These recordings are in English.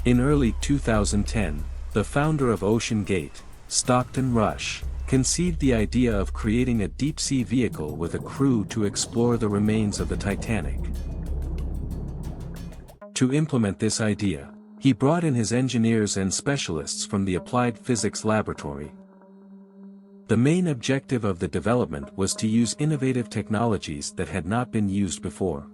In early 2010, the founder of OceanGate, Stockton Rush, conceived the idea of creating a deep-sea vehicle with a crew to explore the remains of the Titanic. To implement this idea, he brought in his engineers and specialists from the Applied Physics Laboratory. The main objective of the development was to use innovative technologies that had not been used before.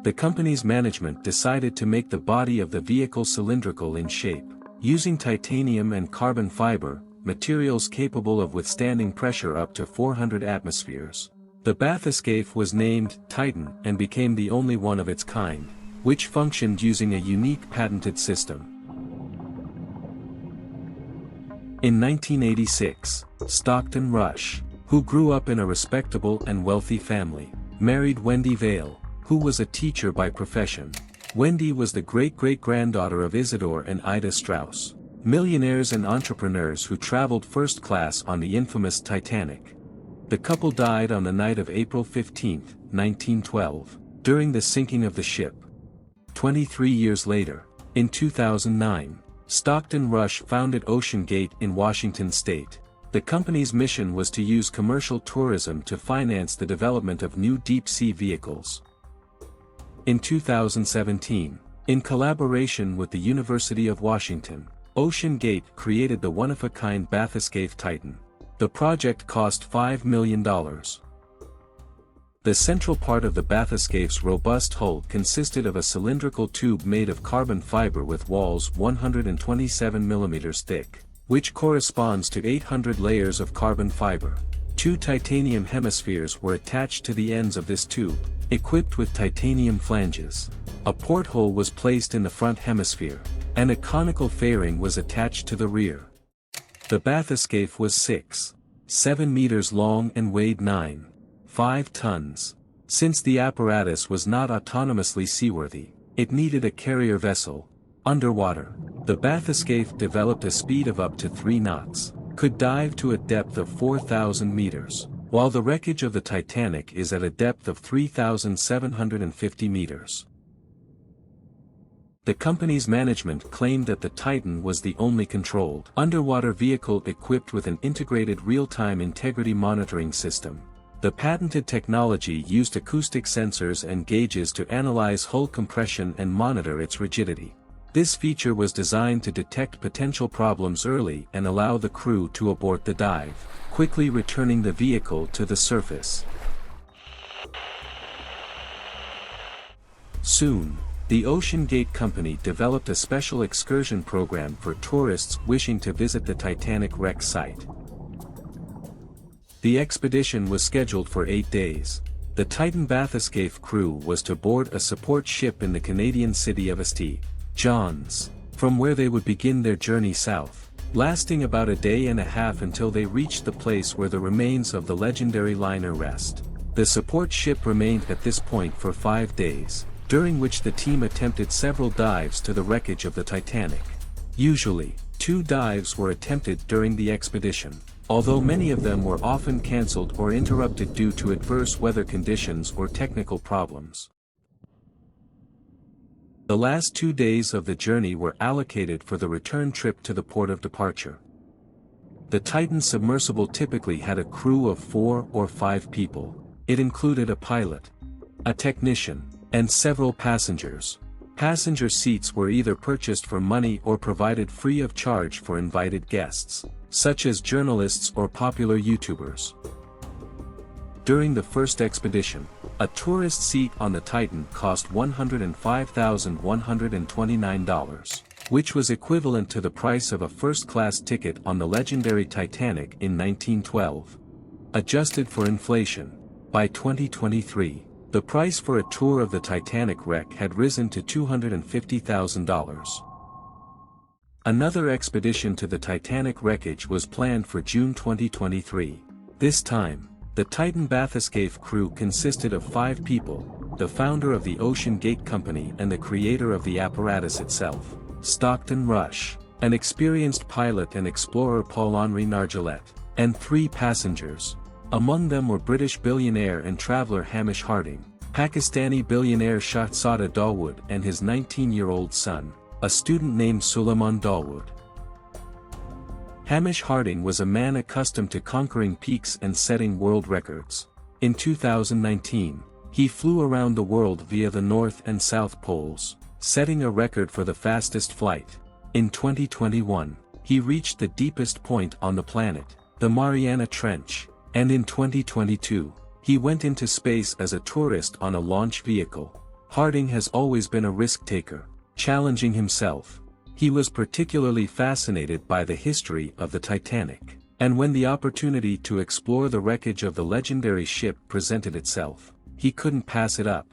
The company's management decided to make the body of the vehicle cylindrical in shape, using titanium and carbon fiber, materials capable of withstanding pressure up to 400 atmospheres. The bathyscaphe was named Titan and became the only one of its kind, which functioned using a unique patented system. In 1986, Stockton Rush, who grew up in a respectable and wealthy family, married Wendy Vail, who was a teacher by profession. Wendy was the great-great-granddaughter of Isidore and Ida Strauss, millionaires and entrepreneurs who traveled first class on the infamous Titanic. The couple died on the night of April 15, 1912, during the sinking of the ship. 23 years later, in 2009, Stockton Rush founded OceanGate in Washington state. The company's mission was to use commercial tourism to finance the development of new deep-sea vehicles. In 2017, in collaboration with the University of Washington, OceanGate created the one-of-a-kind bathyscaphe Titan. The project cost $5 million. The central part of the bathyscaphe's robust hull consisted of a cylindrical tube made of carbon fiber with walls 127 mm thick, which corresponds to 800 layers of carbon fiber. 2 titanium hemispheres were attached to the ends of this tube, equipped with titanium flanges. A porthole was placed in the front hemisphere, and a conical fairing was attached to the rear. The bathyscaphe was 6.7 meters long and weighed 9.5 tons. Since the apparatus was not autonomously seaworthy, it needed a carrier vessel. Underwater, the bathyscaphe developed a speed of up to 3 knots, could dive to a depth of 4,000 meters, while the wreckage of the Titanic is at a depth of 3,750 meters. The company's management claimed that the Titan was the only controlled underwater vehicle equipped with an integrated real-time integrity monitoring system. The patented technology used acoustic sensors and gauges to analyze hull compression and monitor its rigidity. This feature was designed to detect potential problems early and allow the crew to abort the dive, quickly returning the vehicle to the surface. Soon, the OceanGate company developed a special excursion program for tourists wishing to visit the Titanic wreck site. The expedition was scheduled for 8 days. The Titan bathyscaphe crew was to board a support ship in the Canadian city of St. John's, from where they would begin their journey south, lasting about a day and a half until they reached the place where the remains of the legendary liner rest. The support ship remained at this point for 5 days, during which the team attempted several dives to the wreckage of the Titanic. Usually, 2 dives were attempted during the expedition, although many of them were often cancelled or interrupted due to adverse weather conditions or technical problems. The last 2 days of the journey were allocated for the return trip to the port of departure. The Titan submersible typically had a crew of 4 or 5 people. It included a pilot, a technician, and several passengers. Passenger seats were either purchased for money or provided free of charge for invited guests, such as journalists or popular YouTubers. During the first expedition, a tourist seat on the Titan cost $105,129, which was equivalent to the price of a first-class ticket on the legendary Titanic in 1912. Adjusted for inflation, by 2023, the price for a tour of the Titanic wreck had risen to $250,000. Another expedition to the Titanic wreckage was planned for June 2023. This time, the Titan bathyscaphe crew consisted of 5 people, the founder of the OceanGate company and the creator of the apparatus itself, Stockton Rush, an experienced pilot and explorer Paul-Henri Nargeolet, and 3 passengers. Among them were British billionaire and traveler Hamish Harding, Pakistani billionaire Shahzada Dawood and his 19-year-old son, a student named Suleiman Dawood. Hamish Harding was a man accustomed to conquering peaks and setting world records. In 2019, he flew around the world via the North and South Poles, setting a record for the fastest flight. In 2021, he reached the deepest point on the planet, the Mariana Trench, and in 2022, he went into space as a tourist on a launch vehicle. Harding has always been a risk-taker, challenging himself. He was particularly fascinated by the history of the Titanic, and when the opportunity to explore the wreckage of the legendary ship presented itself, he couldn't pass it up.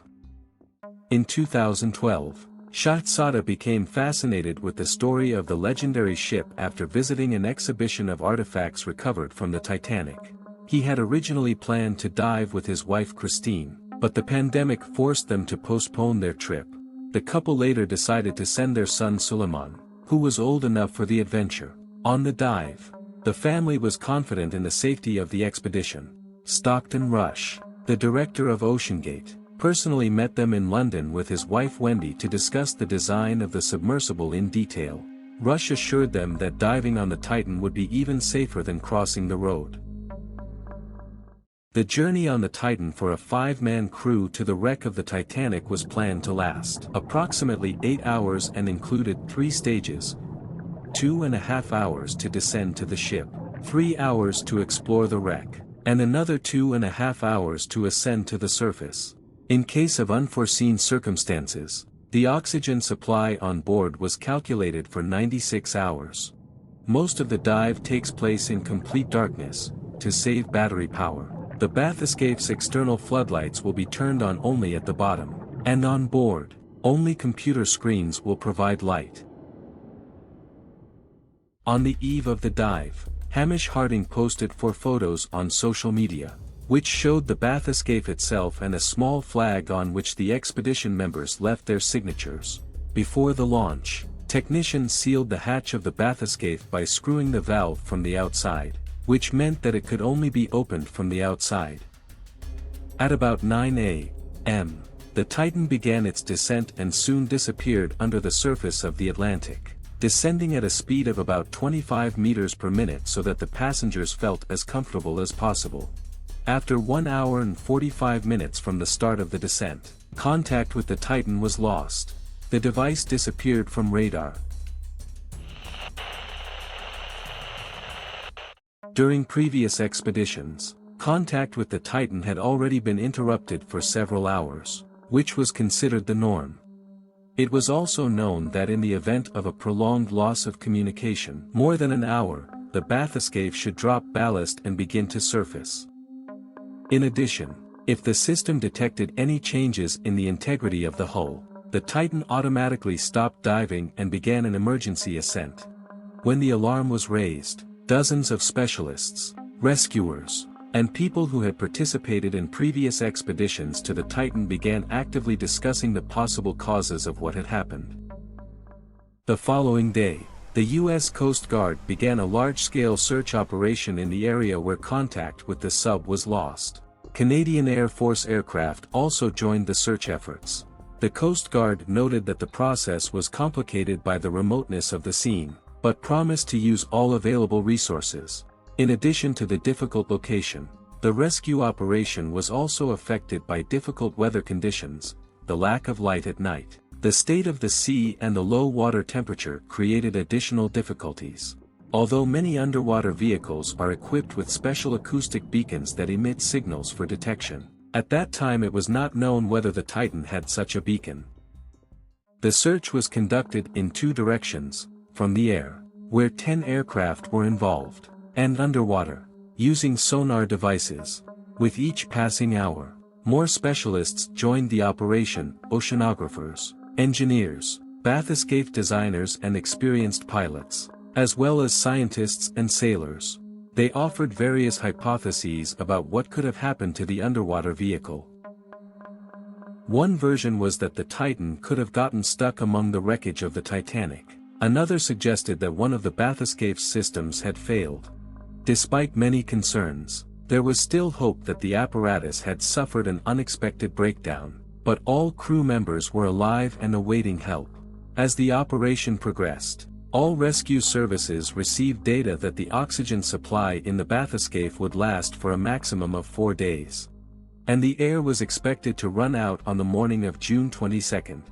In 2012, Shahzada became fascinated with the story of the legendary ship after visiting an exhibition of artifacts recovered from the Titanic. He had originally planned to dive with his wife Christine, but the pandemic forced them to postpone their trip. The couple later decided to send their son Suleiman, who was old enough for the adventure, on the dive. The family was confident in the safety of the expedition. Stockton Rush, the director of OceanGate, personally met them in London with his wife Wendy to discuss the design of the submersible in detail. Rush assured them that diving on the Titan would be even safer than crossing the road. The journey on the Titan for a 5-man crew to the wreck of the Titanic was planned to last approximately 8 hours and included 3 stages. 2.5 hours to descend to the ship, 3 hours to explore the wreck, and another 2.5 hours to ascend to the surface. In case of unforeseen circumstances, the oxygen supply on board was calculated for 96 hours. Most of the dive takes place in complete darkness, to save battery power. The bathyscape's external floodlights will be turned on only at the bottom, and on board, only computer screens will provide light. On the eve of the dive, Hamish Harding posted 4 photos on social media, which showed the bathyscape itself and a small flag on which the expedition members left their signatures. Before the launch, technicians sealed the hatch of the bathyscape by screwing the valve from the outside, which meant that it could only be opened from the outside. At about 9 a.m., the Titan began its descent and soon disappeared under the surface of the Atlantic, descending at a speed of about 25 meters per minute so that the passengers felt as comfortable as possible. After 1 hour and 45 minutes from the start of the descent, contact with the Titan was lost. The device disappeared from radar. During previous expeditions, contact with the Titan had already been interrupted for several hours, which was considered the norm. It was also known that in the event of a prolonged loss of communication, more than an hour, the bathyscape should drop ballast and begin to surface. In addition, if the system detected any changes in the integrity of the hull, the Titan automatically stopped diving and began an emergency ascent. When the alarm was raised, dozens of specialists, rescuers, and people who had participated in previous expeditions to the Titan began actively discussing the possible causes of what had happened. The following day, the U.S. Coast Guard began a large-scale search operation in the area where contact with the sub was lost. Canadian Air Force aircraft also joined the search efforts. The Coast Guard noted that the process was complicated by the remoteness of the scene, but promised to use all available resources. In addition to the difficult location, the rescue operation was also affected by difficult weather conditions, the lack of light at night, the state of the sea and the low water temperature created additional difficulties. Although many underwater vehicles are equipped with special acoustic beacons that emit signals for detection, at that time it was not known whether the Titan had such a beacon. The search was conducted in 2 directions, from the air, where 10 aircraft were involved, and underwater, using sonar devices. With each passing hour, more specialists joined the operation: oceanographers, engineers, bathyscape designers and experienced pilots, as well as scientists and sailors. They offered various hypotheses about what could have happened to the underwater vehicle. One version was that the Titan could have gotten stuck among the wreckage of the Titanic. Another suggested that one of the bathyscape's systems had failed. Despite many concerns, there was still hope that the apparatus had suffered an unexpected breakdown, but all crew members were alive and awaiting help. As the operation progressed, all rescue services received data that the oxygen supply in the bathyscaphe would last for a maximum of 4 days. And the air was expected to run out on the morning of June 22.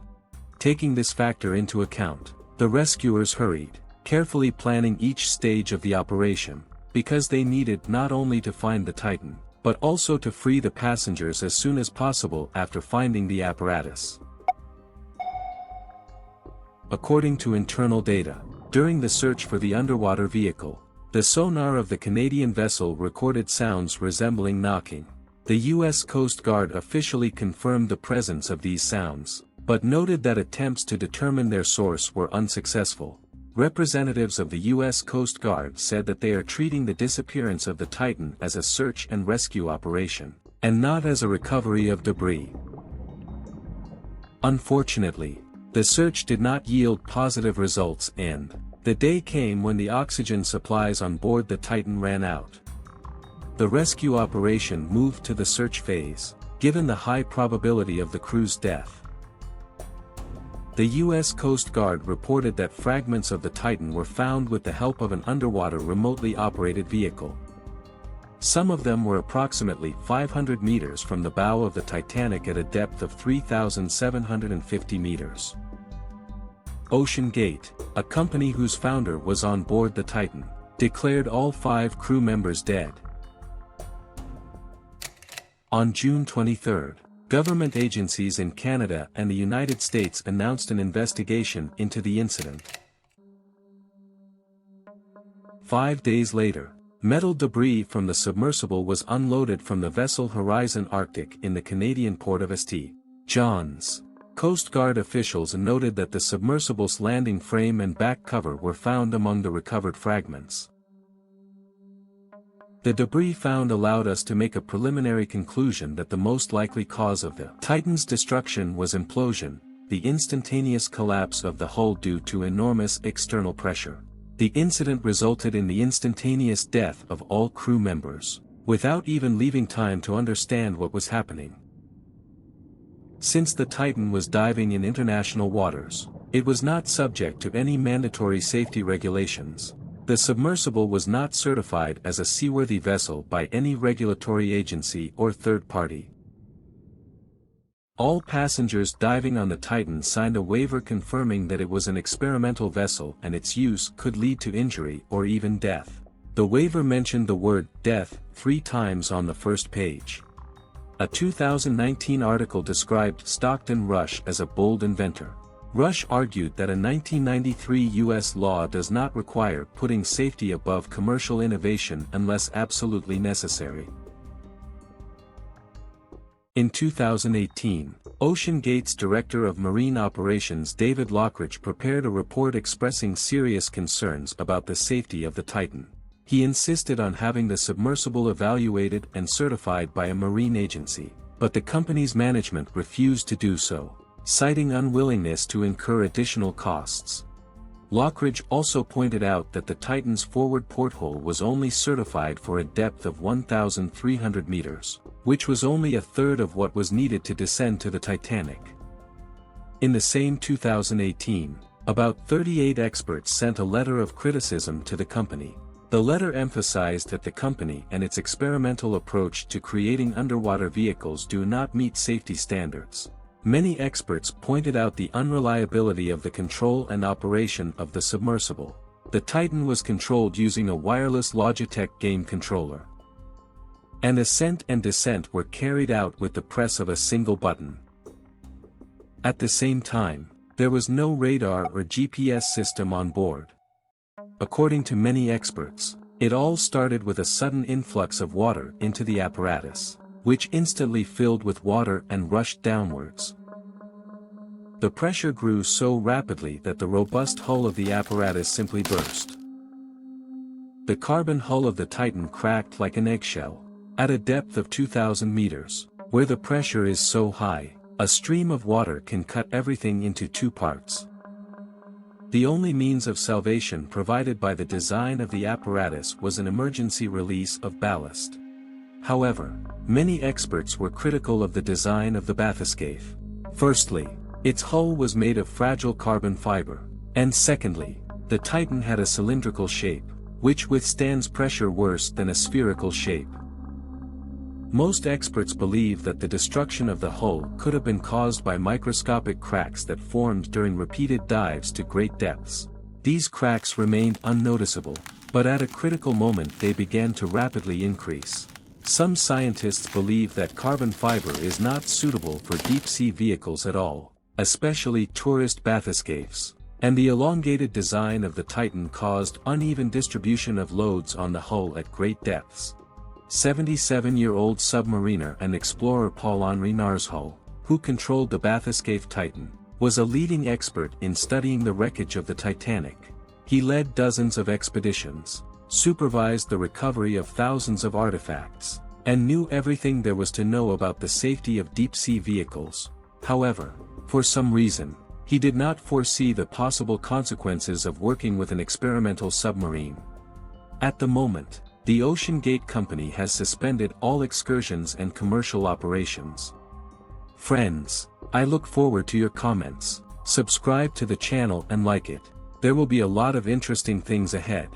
Taking this factor into account, the rescuers hurried, carefully planning each stage of the operation, because they needed not only to find the Titan, but also to free the passengers as soon as possible after finding the apparatus. According to internal data, during the search for the underwater vehicle, the sonar of the Canadian vessel recorded sounds resembling knocking. The U.S. Coast Guard officially confirmed the presence of these sounds, but noted that attempts to determine their source were unsuccessful. Representatives of the U.S. Coast Guard said that they are treating the disappearance of the Titan as a search and rescue operation, and not as a recovery of debris. Unfortunately, the search did not yield positive results and the day came when the oxygen supplies on board the Titan ran out. The rescue operation moved to the search phase, given the high probability of the crew's death. The U.S. Coast Guard reported that fragments of the Titan were found with the help of an underwater remotely operated vehicle. Some of them were approximately 500 meters from the bow of the Titanic at a depth of 3,750 meters. OceanGate, a company whose founder was on board the Titan, declared all 5 crew members dead. On June 23, government agencies in Canada and the United States announced an investigation into the incident. 5 days later, metal debris from the submersible was unloaded from the vessel Horizon Arctic in the Canadian port of St. John's. Coast Guard officials noted that the submersible's landing frame and back cover were found among the recovered fragments. The debris found allowed us to make a preliminary conclusion that the most likely cause of the Titan's destruction was implosion, the instantaneous collapse of the hull due to enormous external pressure. The incident resulted in the instantaneous death of all crew members, without even leaving time to understand what was happening. Since the Titan was diving in international waters, it was not subject to any mandatory safety regulations. The submersible was not certified as a seaworthy vessel by any regulatory agency or third party. All passengers diving on the Titan signed a waiver confirming that it was an experimental vessel and its use could lead to injury or even death. The waiver mentioned the word death 3 times on the first page. A 2019 article described Stockton Rush as a bold inventor. Rush argued that a 1993 U.S. law does not require putting safety above commercial innovation unless absolutely necessary. In 2018, OceanGate's Director of Marine Operations David Lockridge prepared a report expressing serious concerns about the safety of the Titan. He insisted on having the submersible evaluated and certified by a marine agency, but the company's management refused to do so, citing unwillingness to incur additional costs. Lockridge also pointed out that the Titan's forward porthole was only certified for a depth of 1,300 meters, which was only a third of what was needed to descend to the Titanic. In the same 2018, about 38 experts sent a letter of criticism to the company. The letter emphasized that the company and its experimental approach to creating underwater vehicles do not meet safety standards. Many experts pointed out the unreliability of the control and operation of the submersible. The Titan was controlled using a wireless Logitech game controller. And ascent and descent were carried out with the press of a single button. At the same time, there was no radar or GPS system on board. According to many experts, it all started with a sudden influx of water into the apparatus, which instantly filled with water and rushed downwards. The pressure grew so rapidly that the robust hull of the apparatus simply burst. The carbon hull of the Titan cracked like an eggshell. At a depth of 2,000 meters, where the pressure is so high, a stream of water can cut everything into 2 parts. The only means of salvation provided by the design of the apparatus was an emergency release of ballast. However, many experts were critical of the design of the bathyscaphe. Firstly, Its hull was made of fragile carbon fiber. And secondly, the Titan had a cylindrical shape, which withstands pressure worse than a spherical shape. Most experts believe that the destruction of the hull could have been caused by microscopic cracks that formed during repeated dives to great depths. These cracks remained unnoticeable, but at a critical moment they began to rapidly increase. Some scientists believe that carbon fiber is not suitable for deep-sea vehicles at all, especially tourist bathyscapes, and the elongated design of the Titan caused uneven distribution of loads on the hull at great depths. 77-year-old submariner and explorer Paul-Henri Narshull, who controlled the bathyscaphe Titan, was a leading expert in studying the wreckage of the Titanic. He led dozens of expeditions, supervised the recovery of thousands of artifacts, and knew everything there was to know about the safety of deep-sea vehicles. However, for some reason, he did not foresee the possible consequences of working with an experimental submarine. At the moment, the OceanGate Company has suspended all excursions and commercial operations. Friends, I look forward to your comments. Subscribe to the channel and like it. There will be a lot of interesting things ahead.